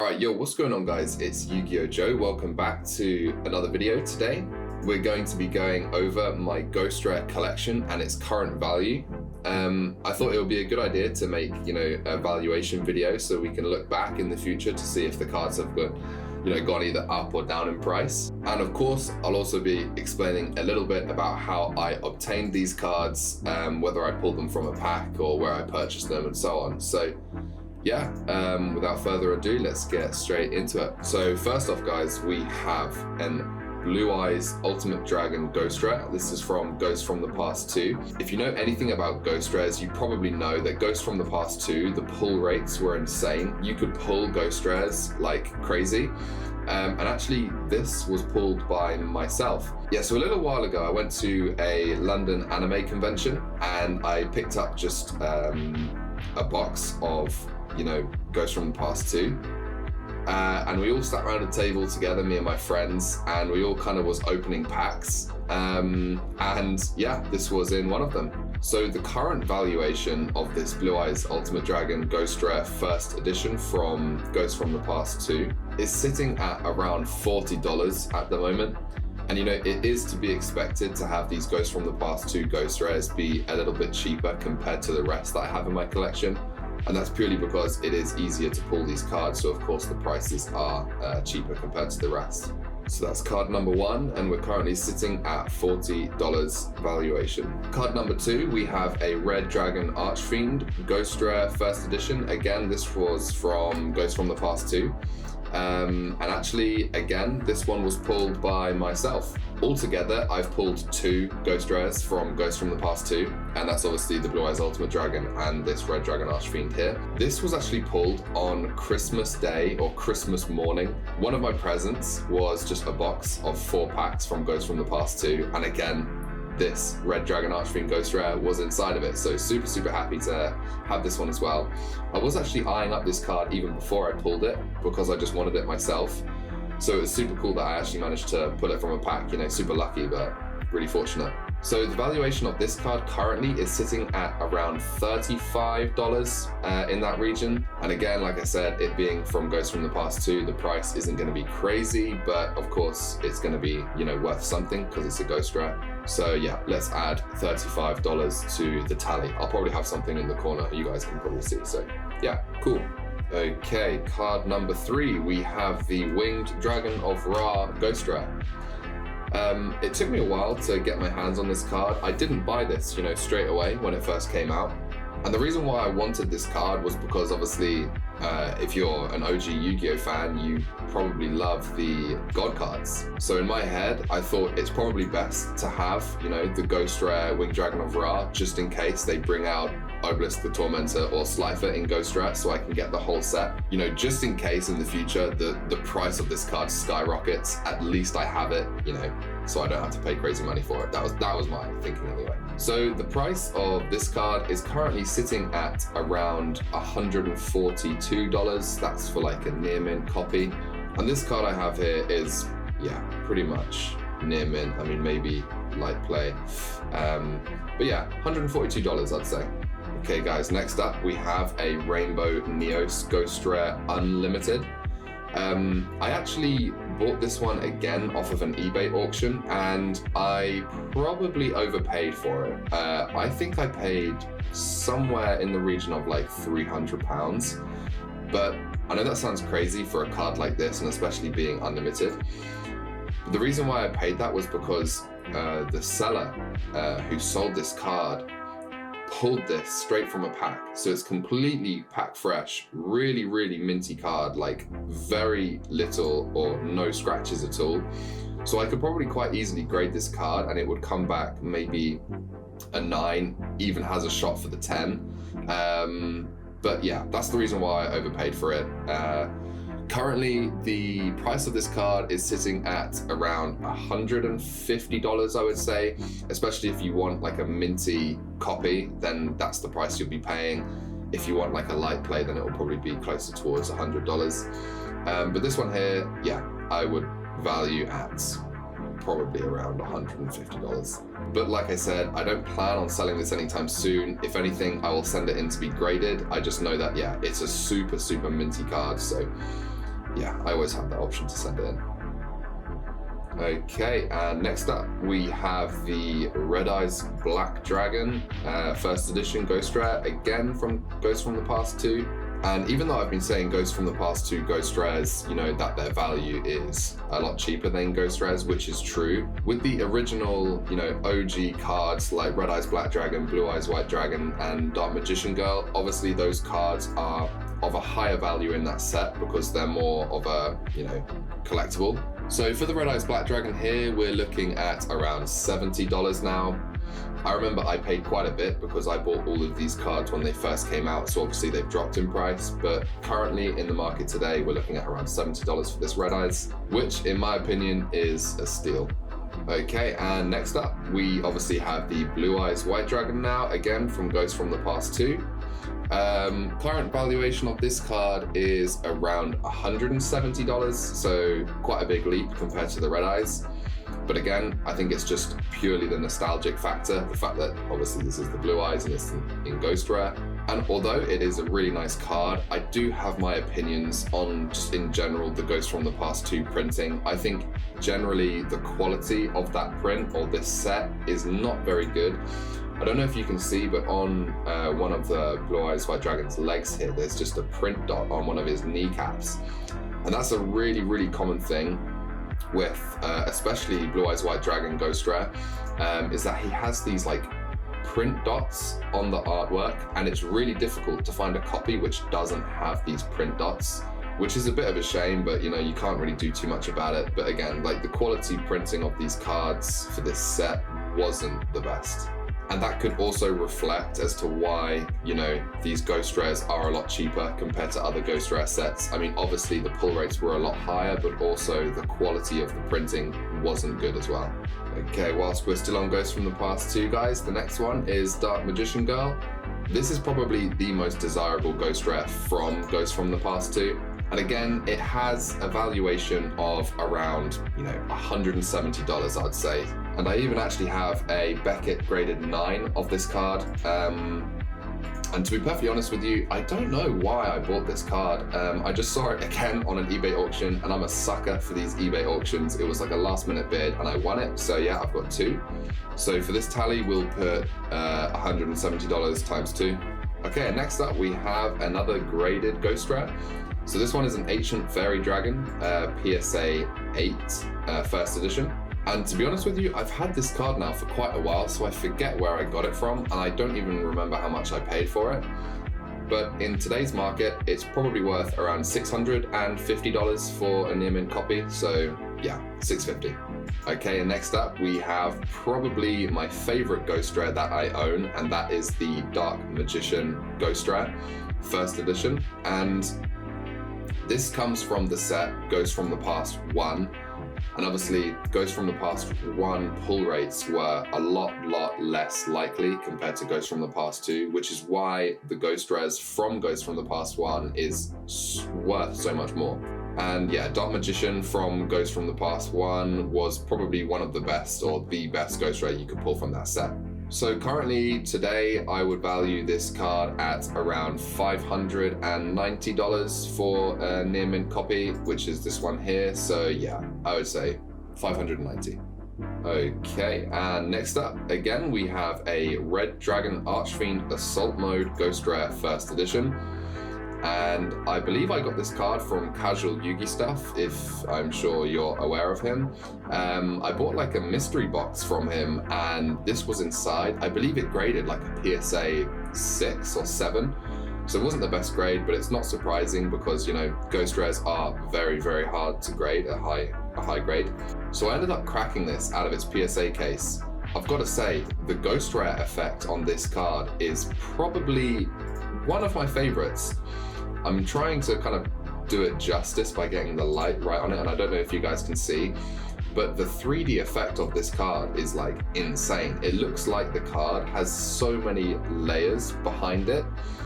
Alright, yo, what's going on guys? It's Yu-Gi-Oh! Joe. Welcome back to another video today. We're going to be going over my Ghost Rare collection and its current value. I thought it would be a good idea to make, a valuation video so we can look back in the future to see if the cards have gone either up or down in price. And of course, I'll also be explaining a little bit about how I obtained these cards, whether I pulled them from a pack or where I purchased them and so on. So yeah, without further ado, let's get straight into it. So first off guys, we have an Blue Eyes Ultimate Dragon Ghost Rare. This is from Ghost from the Past 2. If you know anything about Ghost Rares, you probably know that Ghost from the Past 2, the pull rates were insane. You could pull Ghost Rares like crazy. And actually this was pulled by myself. Yeah, so a little while ago I went to a London anime convention and I picked up just a box of Ghost from the Past 2. And we all sat around a table together, me and my friends, and we all kind of was opening packs. And yeah, this was in one of them. So the current valuation of this Blue Eyes Ultimate Dragon Ghost Rare First Edition from Ghost from the Past 2 is sitting at around $40 at the moment. And it is to be expected to have these Ghost from the Past 2 Ghost Rares be a little bit cheaper compared to the rest that I have in my collection. And that's purely because it is easier to pull these cards, so of course the prices are cheaper compared to the rest. So that's card number 1, and we're currently sitting at $40 valuation. Card number 2, we have a Red Dragon Archfiend Ghost Rare First Edition. Again, this was from Ghost from the Past 2. And actually, again, this one was pulled by myself. Altogether, I've pulled 2 Ghost Rares from Ghost from the Past 2, and that's obviously the Blue Eyes Ultimate Dragon and this Red Dragon Archfiend here. This was actually pulled on Christmas Day or Christmas morning. One of my presents was just a box of 4 packs from Ghost from the Past 2, and again, this Red Dragon Archfiend Ghost Rare was inside of it, so super happy to have this one as well. I was actually eyeing up this card even before I pulled it because I just wanted it myself. So it was super cool that I actually managed to pull it from a pack, super lucky, but really fortunate. So the valuation of this card currently is sitting at around $35 in that region. And again, like I said, it being from Ghost from the Past 2, the price isn't going to be crazy, but of course it's going to be, worth something because it's a Ghost Rare. So yeah, let's add $35 to the tally. I'll probably have something in the corner you guys can probably see. So yeah, cool. Okay, card number 3, we have the Winged Dragon of Ra Ghost Rare. It took me a while to get my hands on this card. I didn't buy this, straight away when it first came out. And the reason why I wanted this card was because obviously, if you're an OG Yu-Gi-Oh fan, you probably love the God cards. So in my head, I thought it's probably best to have, the Ghost Rare Winged Dragon of Ra, just in case they bring out Obelisk the Tormentor or Slifer in Ghost Rare, so I can get the whole set. Just in case in the future the price of this card skyrockets, at least I have it, so I don't have to pay crazy money for it. That was my thinking anyway. So the price of this card is currently sitting at around $142. That's for like a near mint copy. And this card I have here is, yeah, pretty much near mint. I mean, maybe light play. But yeah, $142 I'd say. Okay guys, next up we have a Rainbow Neos Ghost Rare Unlimited. I actually bought this one again off of an eBay auction and I probably overpaid for it. I think I paid somewhere in the region of like £300, but I know that sounds crazy for a card like this and especially being unlimited. But the reason why I paid that was because the seller who sold this card pulled this straight from a pack, so it's completely pack fresh, really minty card, like very little or no scratches at all. So I could probably quite easily grade this card and it would come back maybe a 9, even has a shot for the 10. But yeah, that's the reason why I overpaid for it. Currently, the price of this card is sitting at around $150, I would say, especially if you want like a minty copy, then that's the price you'll be paying. If you want like a light play, then it will probably be closer towards $100. But this one here, yeah, I would value at probably around $150. But like I said, I don't plan on selling this anytime soon. If anything, I will send it in to be graded. I just know that, yeah, it's a super minty card, so yeah, I always have that option to send it in. Okay, and next up we have the Red Eyes Black Dragon, first edition Ghost Rare, again from Ghosts from the Past 2. And even though I've been saying Ghosts from the Past 2 Ghost Rares, you know, that their value is a lot cheaper than Ghost Rares, which is true. With the original, you know, OG cards like Red Eyes Black Dragon, Blue Eyes White Dragon, and Dark Magician Girl, obviously those cards are of a higher value in that set because they're more of a, you know, collectible. So for the Red Eyes Black Dragon here, we're looking at around $70 now. I remember I paid quite a bit because I bought all of these cards when they first came out, so obviously they've dropped in price, but currently in the market today, we're looking at around $70 for this Red Eyes, which in my opinion is a steal. Okay, and next up, we obviously have the Blue Eyes White Dragon now, again from Ghosts from the Past 2. Current valuation of this card is around $170, so quite a big leap compared to the Red Eyes. But again, I think it's just purely the nostalgic factor, the fact that obviously this is the Blue Eyes and it's in Ghost Rare. And although it is a really nice card, I do have my opinions on just in general the Ghosts from the Past 2 printing. I think generally the quality of that print or this set is not very good. I don't know if you can see, but on one of the Blue Eyes White Dragon's legs here, there's just a print dot on one of his kneecaps. And that's a really, really common thing with especially Blue Eyes White Dragon Ghost Rare, is that he has these like print dots on the artwork, and it's really difficult to find a copy which doesn't have these print dots, which is a bit of a shame, but you know, you can't really do too much about it. But again, like the quality printing of these cards for this set wasn't the best. And that could also reflect as to why, you know, these Ghost Rares are a lot cheaper compared to other Ghost Rare sets. I mean, obviously the pull rates were a lot higher, but also the quality of the printing wasn't good as well. Okay, whilst we're still on Ghosts from the Past 2, guys, the next one is Dark Magician Girl. This is probably the most desirable Ghost Rare from Ghosts from the Past 2. And again, it has a valuation of around, you know, $170, I'd say. And I even actually have a Beckett graded 9 of this card. And to be perfectly honest with you, I don't know why I bought this card. I just saw it again on an eBay auction, and I'm a sucker for these eBay auctions. It was like a last minute bid and I won it. So yeah, I've got 2. So for this tally, we'll put $170 times 2. Okay, and next up we have another graded Ghost Rare. So this one is an Ancient Fairy Dragon, PSA 8, first edition. And to be honest with you, I've had this card now for quite a while, so I forget where I got it from, and I don't even remember how much I paid for it. But in today's market, it's probably worth around $650 for a near mint copy, so yeah, $650. Okay, and next up we have probably my favorite Ghost Rare that I own, and that is the Dark Magician Ghost Rare, first edition. And this comes from the set Ghosts from the Past 1, and obviously Ghosts from the Past 1 pull rates were a lot less likely compared to Ghosts from the Past 2, which is why the Ghost Rares from Ghosts from the Past 1 is worth so much more. And yeah, Dark Magician from Ghosts from the Past 1 was probably one of the best, or the best Ghost Rare you could pull from that set. So currently today I would value this card at around $590 for a near mint copy, which is this one here. So yeah, I would say $590. Okay, and next up again we have a Red Dragon Archfiend Assault Mode Ghost Rare first edition. And I believe I got this card from Casual Yugi Stuff, if I'm sure you're aware of him. I bought like a mystery box from him, and this was inside. I believe it graded like a PSA 6 or 7. So it wasn't the best grade, but it's not surprising because, you know, Ghost Rares are very hard to grade a high grade. So I ended up cracking this out of its PSA case. I've got to say, the Ghost Rare effect on this card is probably one of my favorites. I'm trying to kind of do it justice by getting the light right on it, and I don't know if you guys can see, but the 3D effect of this card is like insane. It looks like the card has so many layers behind it.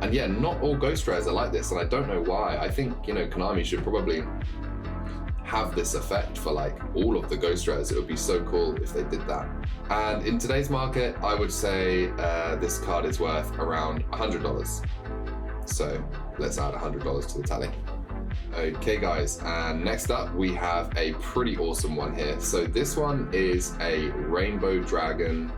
And yeah, not all Ghost Rares are like this, and I don't know why. I think, you know, Konami should probably have this effect for like all of the Ghost Rares. It would be so cool if they did that. And in today's market, I would say this card is worth around $100. So let's add $100 to the tally. Okay guys, and next up we have a pretty awesome one here. So this one is a Rainbow Dragon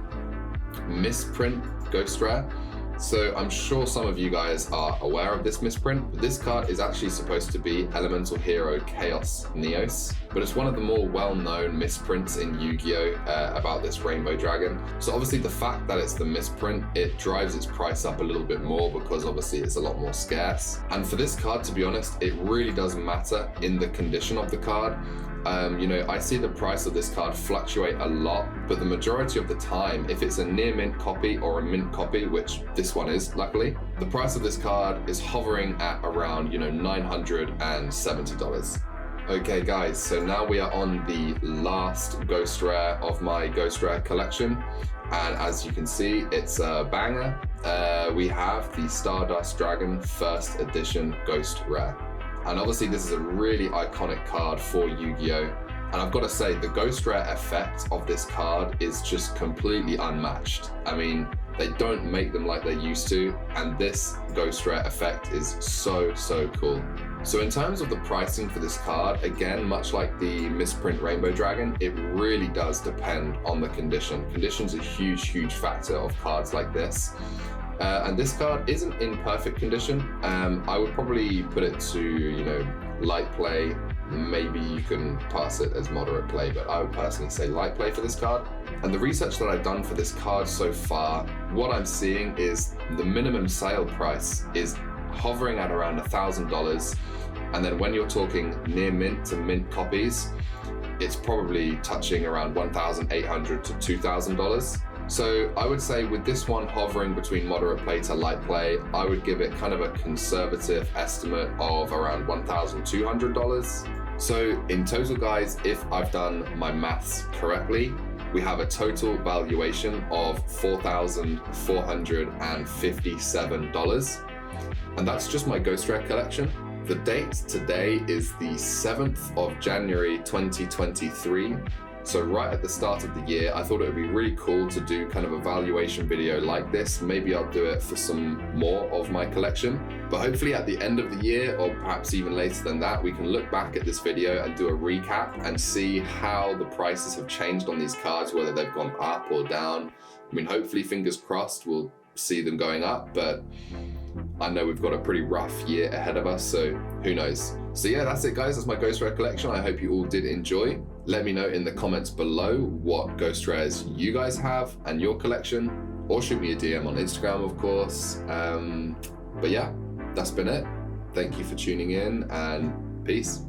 misprint Ghost Rare. So I'm sure some of you guys are aware of this misprint, but this card is actually supposed to be Elemental Hero Chaos Neos, but it's one of the more well-known misprints in Yu-Gi-Oh! About this Rainbow Dragon. So obviously the fact that it's the misprint, it drives its price up a little bit more because obviously it's a lot more scarce. And for this card, to be honest, it really doesn't matter in the condition of the card. You know, I see the price of this card fluctuate a lot, but the majority of the time, if it's a near mint copy or a mint copy, which this one is, luckily, the price of this card is hovering at around, you know, $970. Okay guys, so now we are on the last Ghost Rare of my Ghost Rare collection. And as you can see, it's a banger. We have the Stardust Dragon First Edition Ghost Rare. And obviously this is a really iconic card for Yu-Gi-Oh! And I've got to say, the Ghost Rare effect of this card is just completely unmatched. I mean, they don't make them like they used to, and this Ghost Rare effect is so cool. So in terms of the pricing for this card, again, much like the misprint Rainbow Dragon, it really does depend on the condition. Condition's a huge factor of cards like this. And this card isn't in perfect condition. I would probably put it to, you know, light play. Maybe you can pass it as moderate play, but I would personally say light play for this card. And the research that I've done for this card so far, what I'm seeing is the minimum sale price is hovering at around $1,000. And then when you're talking near mint to mint copies, it's probably touching around $1,800 to $2,000. So I would say with this one hovering between moderate play to light play, I would give it kind of a conservative estimate of around $1,200. So in total, guys, if I've done my maths correctly, we have a total valuation of $4,457. And that's just my Ghost Rare collection. The date today is the 7th of January 2023. So right at the start of the year, I thought it would be really cool to do kind of a valuation video like this. Maybe I'll do it for some more of my collection. But hopefully at the end of the year, or perhaps even later than that, we can look back at this video and do a recap and see how the prices have changed on these cards, whether they've gone up or down. I mean, hopefully, fingers crossed, we'll see them going up, but I know we've got a pretty rough year ahead of us, so who knows. So yeah, that's it guys, that's my Ghost Rare collection. I hope you all did enjoy. Let me know in the comments below what Ghost Rares you guys have and your collection, or shoot me a DM on Instagram, of course. But yeah, that's been it. Thank you for tuning in, and peace.